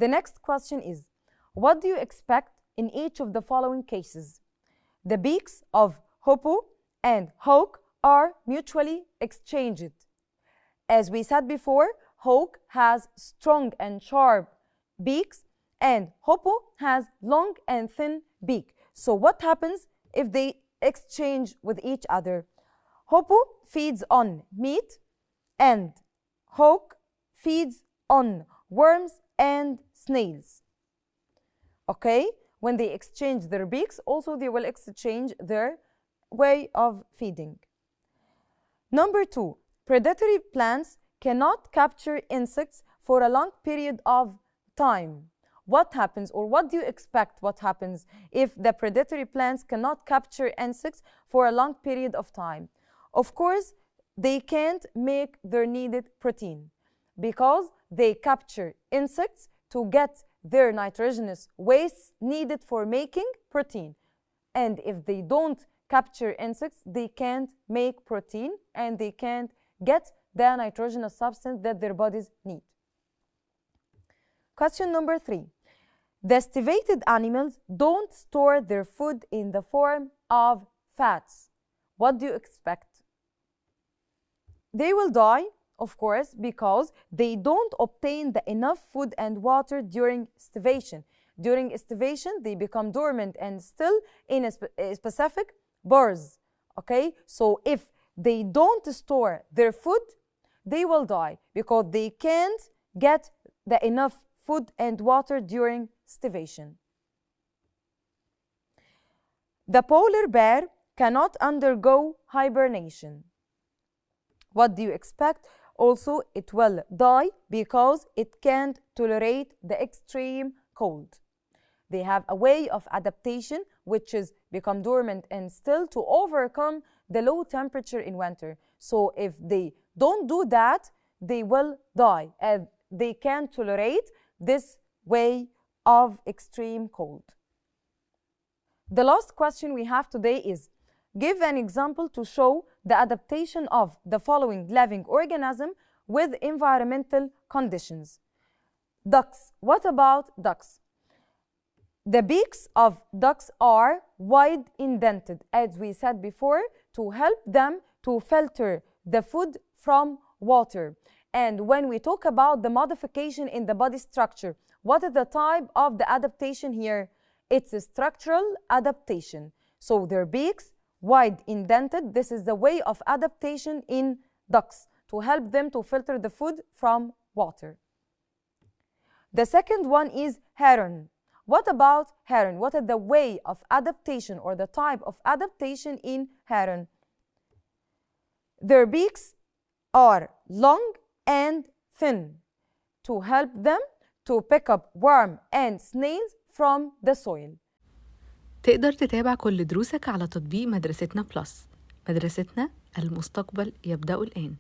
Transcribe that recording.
The next question is, what do you expect in each of the following cases? The beaks of hoopoe and hawk are mutually exchanged. As we said before, hawk has strong and sharp beaks and hoopoe has long and thin beak. So what happens if they exchange with each other? Hoopoe feeds on meat and hawk feeds on worms and snails. Okay? When they exchange their beaks, also they will exchange their way of feeding. Number 2, predatory plants cannot capture insects for a long period of time. What happens, or what do you expect what happens if the predatory plants cannot capture insects for a long period of time? Of course, they can't make their needed protein because they capture insects to get their nitrogenous waste needed for making protein. And if they don't capture insects, they can't make protein and they can't get the nitrogenous substance that their bodies need. Question number 3. The stivated animals don't store their food in the form of fats. What do you expect? They will die, of course, because they don't obtain the enough food and water during starvation. During starvation, they become dormant and still in a specific birth. Okay? So if they don't store their food, they will die because they can't get the enough food and water during starvation. The polar bear cannot undergo hibernation. What do you expect? Also, it will die because it can't tolerate the extreme cold. They have a way of adaptation which is become dormant and still to overcome the low temperature in winter. So if they don't do that, they will die and they can't tolerate this way of extreme cold. The last question we have today is, give an example to show the adaptation of the following living organism with environmental conditions. Ducks. What about ducks? The beaks of ducks are wide indented, as we said before, to help them to filter the food from water. And when we talk about the modification in the body structure, what is the type of the adaptation here? It's a structural adaptation. So their beaks wide indented, this is the way of adaptation in ducks to help them to filter the food from water. The second one is heron. What about heron? What is the way of adaptation or the type of adaptation in heron? Their beaks are long and thin to help them to pick up worm and snails from the soil. تقدر تتابع كل دروسك على تطبيق مدرستنا بلس. مدرستنا، المستقبل يبدأ الآن.